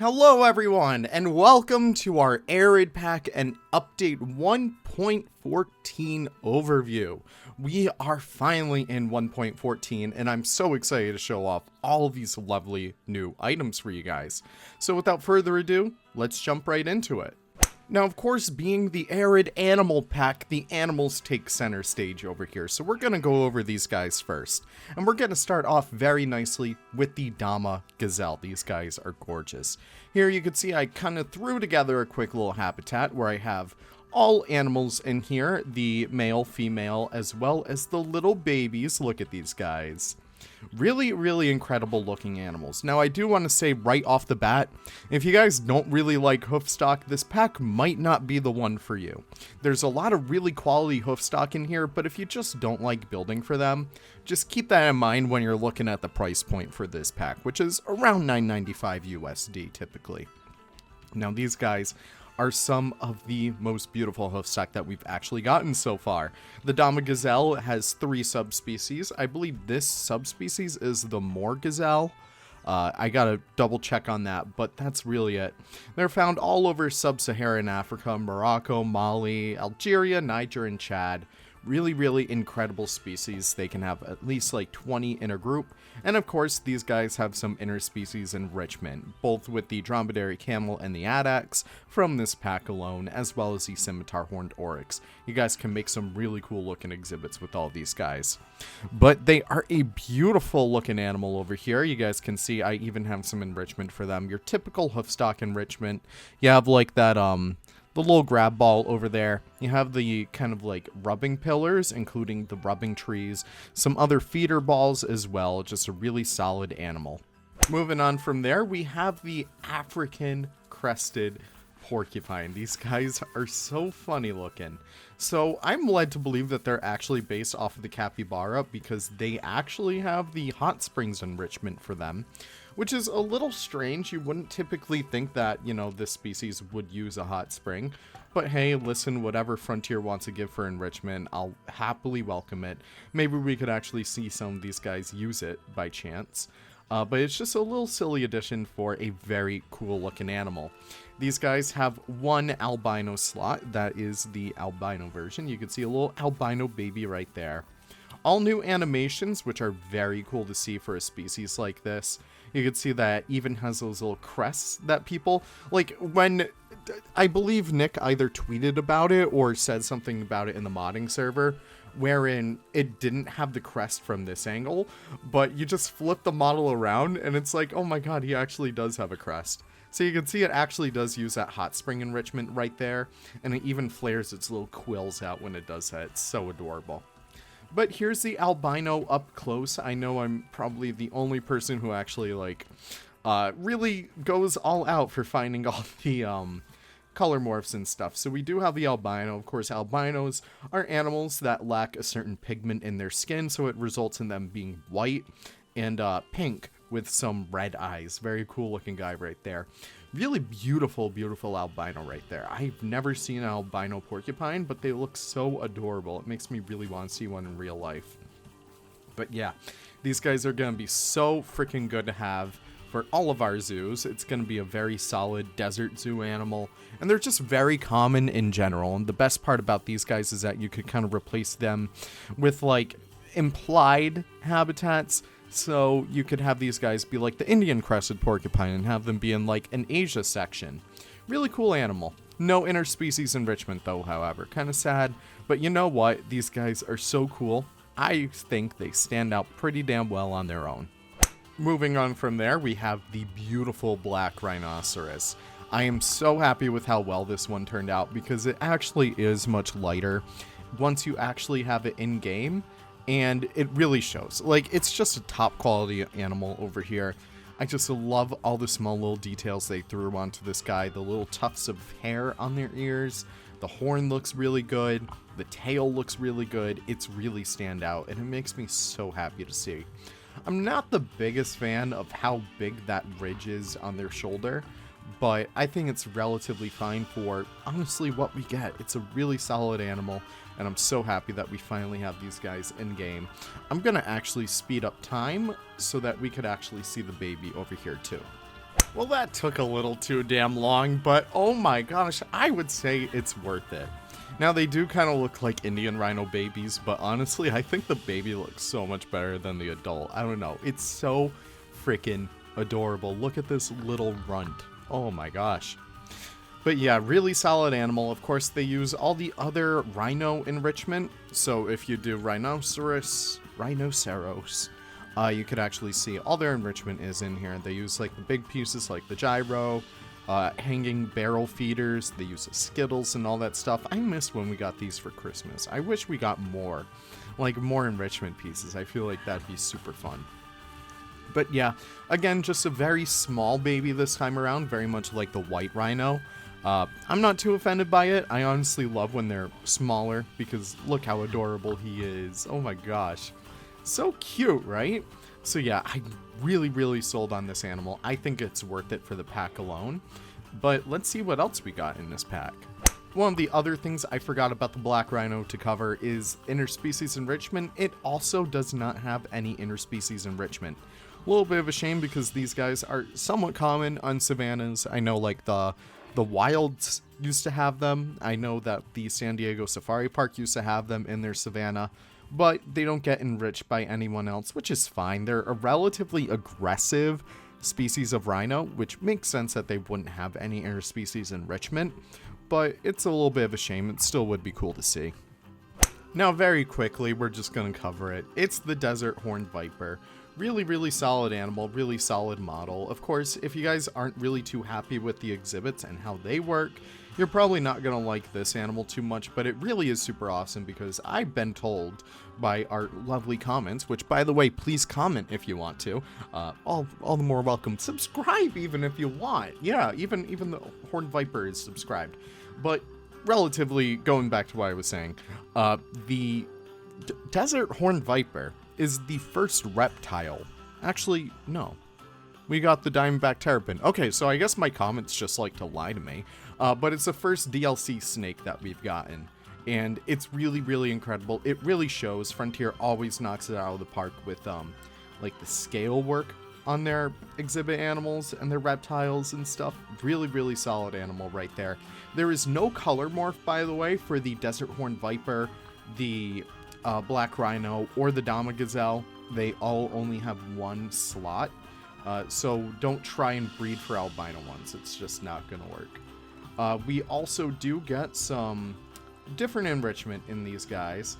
Hello everyone, and welcome to our Arid pack and update 1.14 overview. We are finally in 1.14, and I'm so excited to show off all of these lovely new items for you guys. So without further ado, let's jump right into it. Now, of course, being the Arid animal pack, the animals take center stage over here, so we're going to go over these guys first. And we're going to start off very nicely with the Dhamma Gazelle. These guys are gorgeous. Here you can see I kind of threw together a quick little habitat where I have all animals in here, the male, female, as well as the little babies. Look at these guys. Really incredible looking animals. Now, I do want to say right off the bat, if you guys don't really like hoofstock, this pack might not be the one for you. There's a lot of really quality hoofstock in here, but if you just don't like building for them, just keep that in mind when you're looking at the price point for this pack, which is around $9.95 USD typically. Now, these guys are some of the most beautiful hoofstock that we've actually gotten so far. The Dhamma Gazelle has 3 subspecies. I believe this subspecies is the Moor Gazelle. I gotta double check on that, but that's really it. They're found all over sub-Saharan Africa, Morocco, Mali, Algeria, Niger, and Chad. Really incredible species. They can have at least like 20 in a group. And of course, these guys have some interspecies enrichment, both with the Dromedary camel and the addax from this pack alone, as well as the scimitar horned oryx. You guys can make some really cool looking exhibits with all these guys. But they are a beautiful looking animal over here. You guys can see I even have some enrichment for them. Your typical hoofstock enrichment. You have like that, the little grab ball over there. You have the kind of like rubbing pillars, including the rubbing trees, some other feeder balls as well. Just a really solid animal. Moving on from there, we have the African crested porcupine. These guys are so funny looking. So I'm led to believe that they're actually based off of the capybara because they actually have the hot springs enrichment for them, which is a little strange. You wouldn't typically think that, you know, this species would use a hot spring. But hey, listen, whatever Frontier wants to give for enrichment, I'll happily welcome it. Maybe we could actually see some of these guys use it by chance. But it's just a little silly addition for a very cool looking animal. These guys have one albino slot. That is the albino version. You can see a little albino baby right there. All new animations, which are very cool to see for a species like this. You can see that it even has those little crests that people, like when, I believe Nick either tweeted about it or said something about it in the modding server, wherein it didn't have the crest from this angle, but you just flip the model around and it's like, oh my god, he actually does have a crest. So you can see it actually does use that hot spring enrichment right there, and it even flares its little quills out when it does that. It's so adorable. But here's the albino up close. I know I'm probably the only person who actually like really goes all out for finding all the color morphs and stuff. So we do have the albino. Of course, albinos are animals that lack a certain pigment in their skin, so it results in them being white and pink with some red eyes. Very cool looking guy right there. Really beautiful albino right there. I've never seen an albino porcupine, but they look so adorable. It makes me really want to see one in real life. But yeah, these guys are going to be so freaking good to have for all of our zoos. It's going to be a very solid desert zoo animal, and they're just very common in general. And the best part about these guys is that you could kind of replace them with like implied habitats. So you could have these guys be like the Indian crested porcupine and have them be in like an Asia section. Really cool animal. No interspecies enrichment though, however. Kind of sad, but you know what? These guys are so cool. I think they stand out pretty damn well on their own. Moving on from there, we have the beautiful black rhinoceros. I am so happy with how well this one turned out because it actually is much lighter once you actually have it in game. And it really shows. Like, it's just a top quality animal over here. I just love all the small little details they threw onto this guy. The little tufts of hair on their ears. The horn looks really good. The tail looks really good. It's really stand out, and it makes me so happy to see. I'm not the biggest fan of how big that ridge is on their shoulder, but I think it's relatively fine for, honestly, what we get. It's a really solid animal, and I'm so happy that we finally have these guys in game. I'm going to actually speed up time so that we could actually see the baby over here too. Well, that took a little too damn long, but oh my gosh, I would say it's worth it. Now, they do kind of look like Indian rhino babies, but honestly, I think the baby looks so much better than the adult. I don't know. It's so freaking adorable. Look at this little runt. Oh my gosh. But yeah, really solid animal. Of course, they use all the other rhino enrichment. So if you do rhinoceros, you could actually see all their enrichment is in here. They use like the big pieces like the gyro, hanging barrel feeders. They use the Skittles and all that stuff. I miss when we got these for Christmas. I wish we got more, like more enrichment pieces. I feel like that'd be super fun. But yeah, again, just a very small baby this time around, very much like the white rhino. I'm not too offended by it. I honestly love when they're smaller because look how adorable he is. Oh my gosh. So cute, right? So yeah, I'm really sold on this animal. I think it's worth it for the pack alone. But let's see what else we got in this pack. One of the other things I forgot about the black rhino to cover is interspecies enrichment. It also does not have any interspecies enrichment. A little bit of a shame because these guys are somewhat common on savannas. I know like the wilds used to have them. I know that the San Diego Safari Park used to have them in their savanna, but they don't get enriched by anyone else, which is fine. They're a relatively aggressive species of rhino, which makes sense that they wouldn't have any interspecies enrichment, but it's a little bit of a shame. It still would be cool to see. Now, very quickly, we're just going to cover it. It's the desert horned viper. Really solid animal, really solid model. Of course, if you guys aren't really too happy with the exhibits and how they work, you're probably not going to like this animal too much, but it really is super awesome because I've been told by our lovely comments, which by the way, please comment if you want to. All the more welcome. Subscribe even if you want. Yeah, even the horned viper is subscribed. But relatively, going back to what I was saying, the desert horned viper is the first reptile. Actually, no. We got the diamondback terrapin. Okay, so I guess my comments just like to lie to me. But it's the first DLC snake that we've gotten. And it's really incredible. It really shows. Frontier always knocks it out of the park with like the scale work on their exhibit animals and their reptiles and stuff. Really solid animal right there. There is no color morph, by the way, for the desert horned viper, the black rhino, or the Dhamma Gazelle. They all only have one slot, so don't try and breed for albino ones. It's just not gonna work. We also do get some different enrichment in these guys.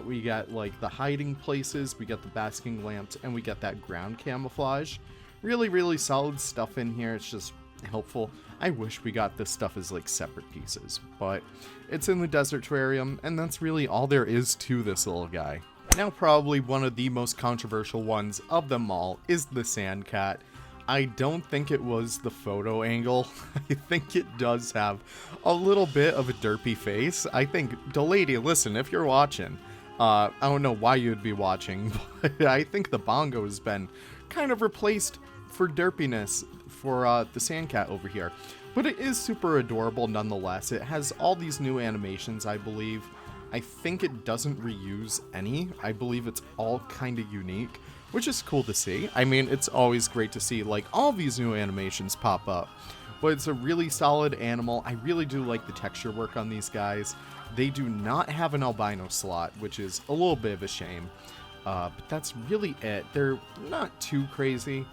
We got like the hiding places, we got the basking lamps, and we get that ground camouflage. Really solid stuff in here. It's just helpful. I wish we got this stuff as like separate pieces, but it's in the desert terrarium, and that's really all there is to this little guy. Now, probably one of the most controversial ones of them all is the sand cat. I don't think it was the photo angle. I think it does have a little bit of a derpy face. I think, Delady, listen, if you're watching, I don't know why you'd be watching, but I think the bongo has been kind of replaced for derpiness for the sand cat over here. But it is super adorable nonetheless. It has all these new animations, I believe. I think it doesn't reuse any. I believe it's all kind of unique, which is cool to see. I mean, it's always great to see like all these new animations pop up. But it's a really solid animal. I really do like the texture work on these guys. They do not have an albino slot, which is a little bit of a shame. But that's really it. They're not too crazy,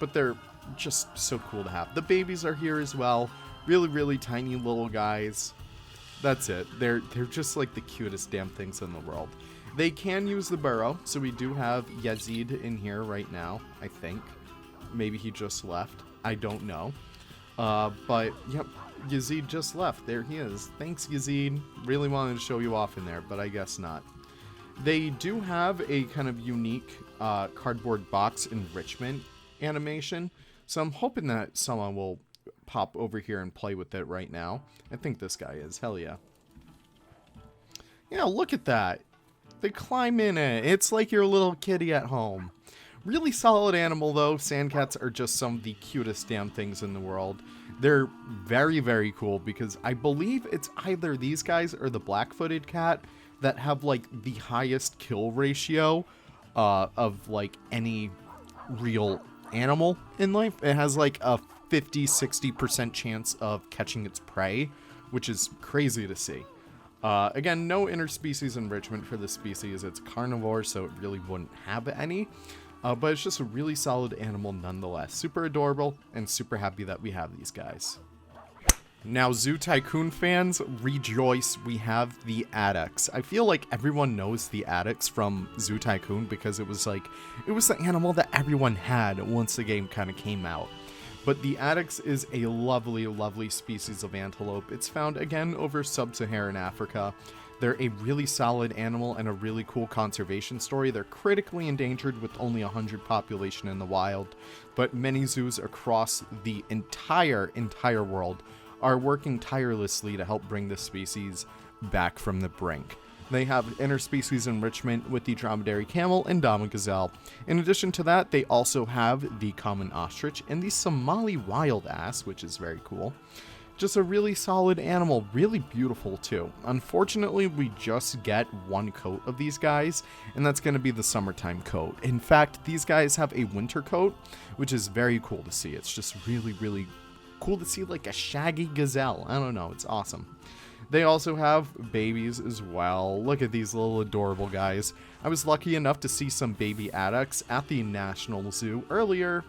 but they're just so cool to have. The babies are here as well. Really tiny little guys. That's it. They're just like the cutest damn things in the world. They can use the burrow, so we do have Yazid in here right now, I think. Maybe he just left. I don't know. But, yep, Yazid just left. There he is. Thanks, Yazid. Really wanted to show you off in there, but I guess not. They do have a kind of unique cardboard box enrichment animation, so I'm hoping that someone will pop over here and play with it right now. I think this guy is. Hell yeah. Yeah, look at that. They climb in it. It's like your little kitty at home. Really solid animal, though. Sandcats are just some of the cutest damn things in the world. They're very cool because I believe it's either these guys or the black-footed cat that have, like, the highest kill ratio of, like, any real animal in life. It has, like, a 50-60% chance of catching its prey, which is crazy to see. Again, no interspecies enrichment for this species. It's carnivore, so it really wouldn't have any. But it's just a really solid animal nonetheless. Super adorable, and super happy that we have these guys. Now, Zoo Tycoon fans, rejoice, we have the addax. I feel like everyone knows the addax from Zoo Tycoon because it was the animal that everyone had once the game kind of came out. But the addax is a lovely, lovely species of antelope. It's found, again, over sub-Saharan Africa. They're a really solid animal and a really cool conservation story. They're critically endangered with only 100 population in the wild, but many zoos across the entire world are working tirelessly to help bring this species back from the brink. They have interspecies enrichment with the Dromedary camel and Dhamma Gazelle. In addition to that, they also have the common ostrich and the Somali wild ass, which is very cool. Just a really solid animal, really beautiful too. Unfortunately, we just get one coat of these guys, and that's going to be the summertime coat. In fact, these guys have a winter coat, which is very cool to see. It's just really, really cool to see, like a shaggy gazelle. I don't know, it's awesome. They also have babies as well. Look at these little adorable guys. I was lucky enough to see some baby addax at the National Zoo earlier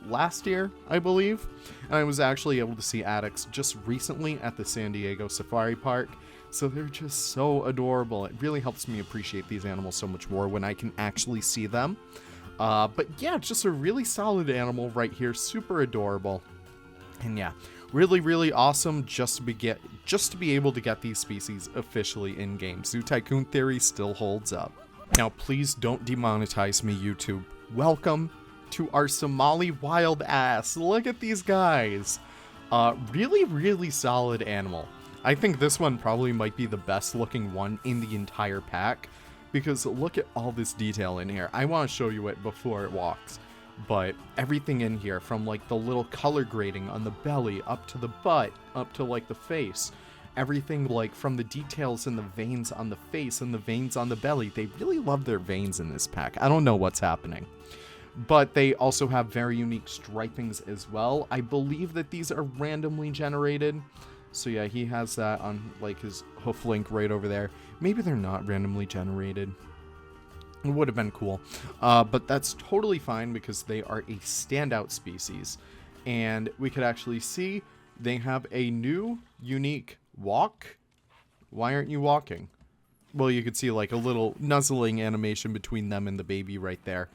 last year, I believe. And I was actually able to see addax just recently at the San Diego Safari Park. So they're just so adorable. It really helps me appreciate these animals so much more when I can actually see them. But yeah, just a really solid animal right here. Super adorable. And yeah, really, really awesome just to be able to get these species officially in game. Zoo Tycoon theory still holds up. Now, please don't demonetize me, YouTube. Welcome to our Somali wild ass. Look at these guys. Really, really solid animal. I think this one probably might be the best looking one in the entire pack because look at all this detail in here. I want to show you it before it walks. But everything in here, from like the little color grading on the belly up to the butt, up to like the face, everything like from the details in the veins on the face and the veins on the belly. They really love their veins in this pack. I don't know what's happening. But they also have very unique stripings as well. I believe that these are randomly generated. So yeah, he has that on like his hoof link right over there. Maybe they're not randomly generated. It would have been cool, but that's totally fine because they are a standout species. And we could actually see they have a new, unique walk. Why aren't you walking? Well, you could see like a little nuzzling animation between them and the baby right there.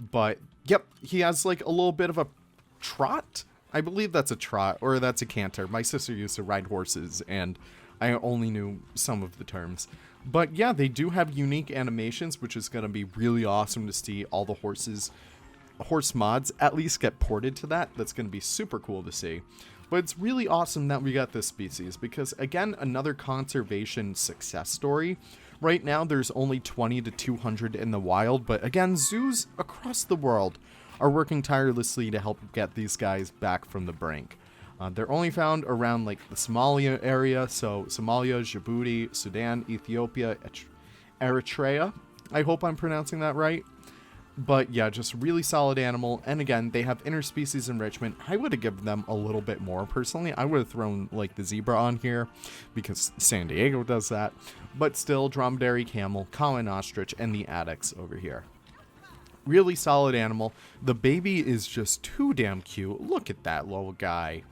But, yep, he has like a little bit of a trot. I believe that's a trot, or that's a canter. My sister used to ride horses, and I only knew some of the terms. But yeah, they do have unique animations, which is going to be really awesome to see all the horse mods at least get ported to that. That's going to be super cool to see. But it's really awesome that we got this species because, again, another conservation success story. Right now, there's only 20 to 200 in the wild, but again, zoos across the world are working tirelessly to help get these guys back from the brink. They're only found around like the Somalia area, so Somalia, Djibouti, Sudan, Ethiopia, Eritrea. I hope I'm pronouncing that right. But yeah, just really solid animal. And again, they have interspecies enrichment. I would have given them a little bit more personally. I would have thrown like the zebra on here because San Diego does that. But still, Dromedary camel, common ostrich, and the addax over here. Really solid animal. The baby is just too damn cute. Look at that little guy.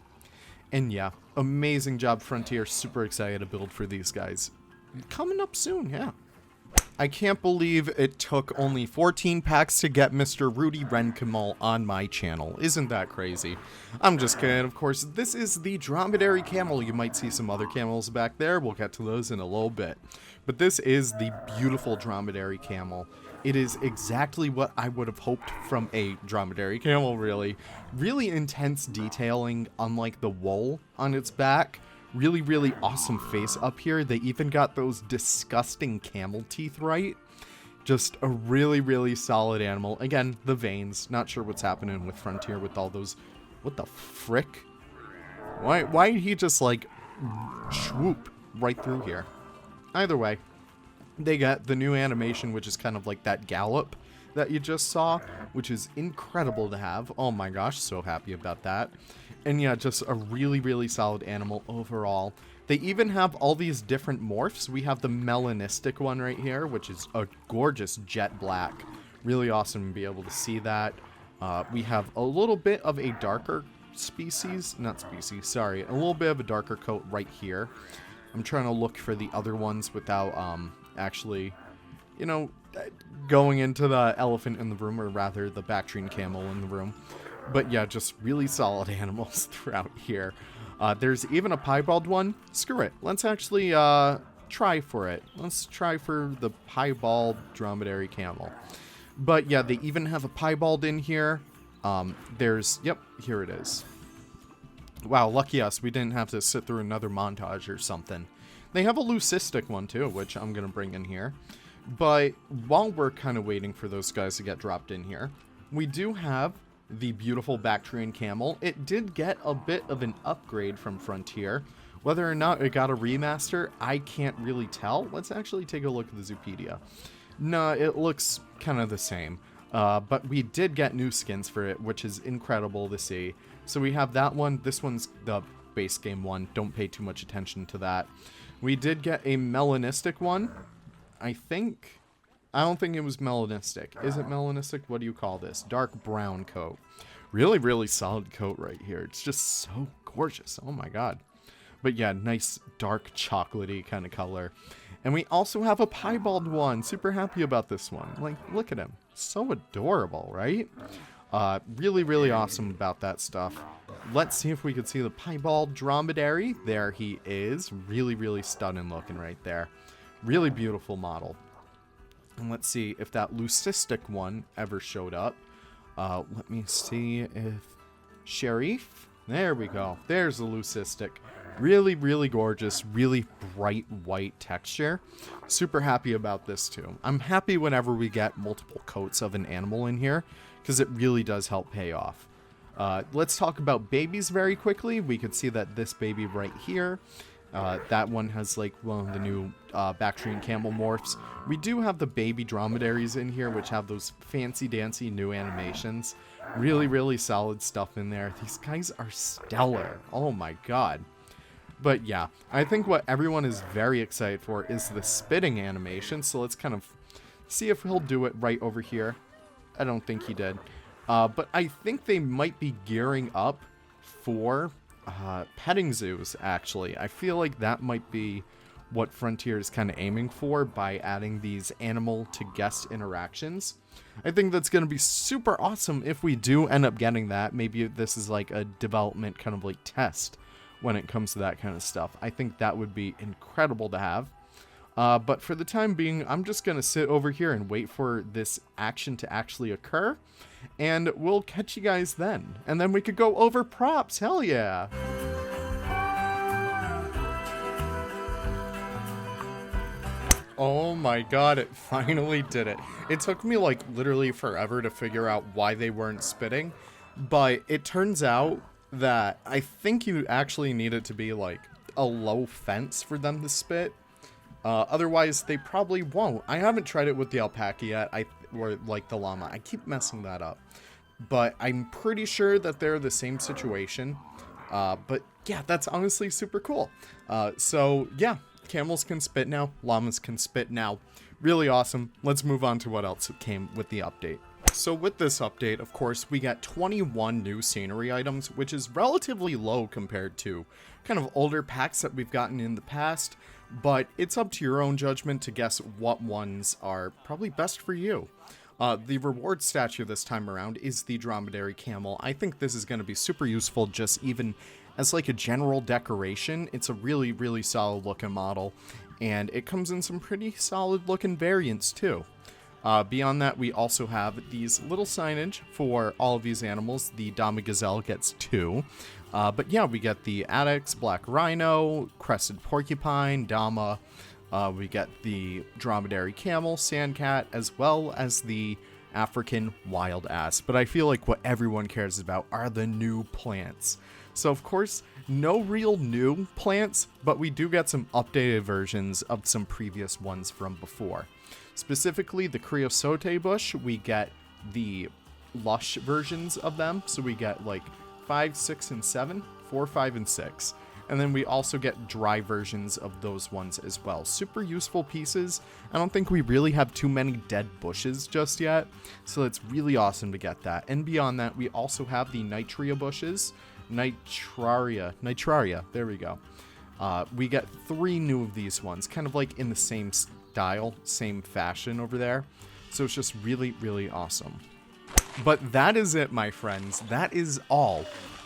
And yeah, amazing job, Frontier. Super excited to build for these guys. Coming up soon, yeah. I can't believe it took only 14 packs to get Mr. Rudy Renkamal on my channel. Isn't that crazy? I'm just kidding, of course. This is the Dromedary camel. You might see some other camels back there. We'll get to those in a little bit. But this is the beautiful Dromedary camel. It is exactly what I would have hoped from a Dromedary camel, really. Really intense detailing, unlike the wool on its back. Really, really awesome face up here. They even got those disgusting camel teeth right. Just a really, really solid animal. Again, the veins. Not sure what's happening with Frontier with all those... What the frick? Why did he just, like, swoop right through here? Either way, they got the new animation, which is kind of like that gallop. that you just saw, which is incredible to have. Oh my gosh, so happy about that. And yeah, just a really, really solid animal overall. They even have all these different morphs. We have the melanistic one right here, which is a gorgeous jet black. Really awesome to be able to see that. We have a little bit of a darker a little bit of a darker coat right here. I'm trying to look for the other ones without actually, you know, going into the elephant in the room, or rather the Bactrian camel in the room. But yeah, just really solid animals throughout here. There's even a piebald one. Screw it. Let's actually try for it. Let's try for the piebald dromedary camel. But yeah, they even have a piebald in here. Yep, here it is. Wow, lucky us. We didn't have to sit through another montage or something. They have a leucistic one too, which I'm going to bring in here. But while we're kind of waiting for those guys to get dropped in here, we do have the beautiful Bactrian camel. It did get a bit of an upgrade from Frontier. Whether or not it got a remaster, I can't really tell. Let's actually take a look at the Zoopedia. No, it looks kind of the same. But we did get new skins for it, which is incredible to see. So we have that one. This one's the base game one. Don't pay too much attention to that. We did get a melanistic one. I don't think it was melanistic. Is it melanistic? What do you call this? Dark brown coat. Really, really solid coat right here. It's just so gorgeous. Oh my god. But yeah, nice dark chocolatey kind of color. And we also have a piebald one. Super happy about this one. Like, look at him. So adorable, right? Really, really awesome about that stuff. Let's see if we can see the piebald dromedary. There he is. Really, really stunning looking right there. Really beautiful model. And let's see if that leucistic one ever showed up. Let me see if Sharif. There we go. There's the leucistic. Really, really gorgeous, really bright white texture. Super happy about this too. I'm happy whenever we get multiple coats of an animal in here, because it really does help pay off. Let's talk about babies very quickly. We could see that this baby right here, that one has like one of the new Bactrian camel morphs. We do have the baby dromedaries in here, which have those fancy dancy new animations. Really, really solid stuff in there. These guys are stellar. Oh my god. But yeah, I think what everyone is very excited for is the spitting animation. So let's kind of see if he'll do it right over here. I don't think he did. But I think they might be gearing up for petting zoos, actually. I feel like that might be what Frontier is kind of aiming for by adding these animal to guest interactions. I think that's going to be super awesome if we do end up getting that. Maybe this is like a development kind of like test when it comes to that kind of stuff. I think that would be incredible to have. But for the time being, I'm just going to sit over here and wait for this action to actually occur. And we'll catch you guys then. And then we could go over props. Hell yeah. Oh my god, it finally did it. It took me like literally forever to figure out why they weren't spitting. But it turns out that I think you actually need it to be like a low fence for them to spit. Otherwise, they probably won't. I haven't tried it with the alpaca yet, or like the llama. I keep messing that up. But I'm pretty sure that they're the same situation. But yeah, that's honestly super cool. So yeah, camels can spit now. Llamas can spit now. Really awesome. Let's move on to what else came with the update. So with this update, of course, we got 21 new scenery items, which is relatively low compared to kind of older packs that we've gotten in the past, but it's up to your own judgment to guess what ones are probably best for you. The reward statue this time around is the dromedary camel. I think this is going to be super useful just even as like a general decoration. It's a really, really solid looking model, and it comes in some pretty solid looking variants too. Beyond that, we also have these little signage for all of these animals. The Dhamma Gazelle gets 2. But yeah, we get the Adex, Black Rhino, Crested Porcupine, Dhamma. We get the Dromedary Camel, Sandcat, as well as the African Wild Ass. But I feel like what everyone cares about are the new plants. So of course, no real new plants, but we do get some updated versions of some previous ones from before. Specifically, the creosote bush, we get the lush versions of them. So we get like 5, 6, and 7, 4, 5, and 6. And then we also get dry versions of those ones as well. Super useful pieces. I don't think we really have too many dead bushes just yet, so it's really awesome to get that. And beyond that, we also have the nitria bushes. Nitraria, there we go. We get 3 new of these ones, kind of like in the same style, same fashion over there. So it's just really, really awesome. But that is it, my friends. That is all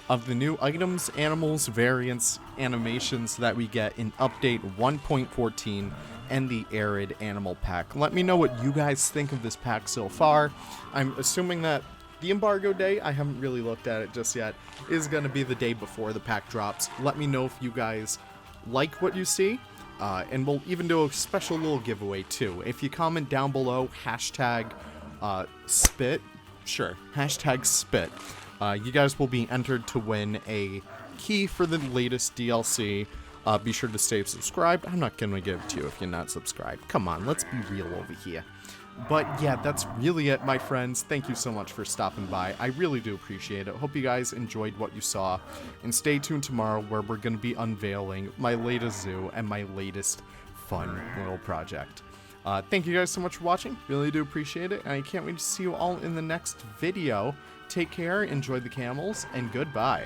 of the new items, animals, variants, animations that we get in update 1.14 and the Arid animal pack. Let me know what you guys think of this pack so far. I'm assuming that the embargo day, I haven't really looked at it just yet, is going to be the day before the pack drops. Let me know if you guys like what you see, and we'll even do a special little giveaway too. If you comment down below, hashtag spit, sure, hashtag spit, you guys will be entered to win a key for the latest DLC. Be sure to stay subscribed. I'm not going to give it to you if you're not subscribed. Come on, let's be real over here. But yeah, that's really it, my friends. Thank you so much for stopping by. I really do appreciate it. Hope you guys enjoyed what you saw. And stay tuned tomorrow where we're going to be unveiling my latest zoo and my latest fun little project. Thank you guys so much for watching. Really do appreciate it. And I can't wait to see you all in the next video. Take care, enjoy the camels, and goodbye.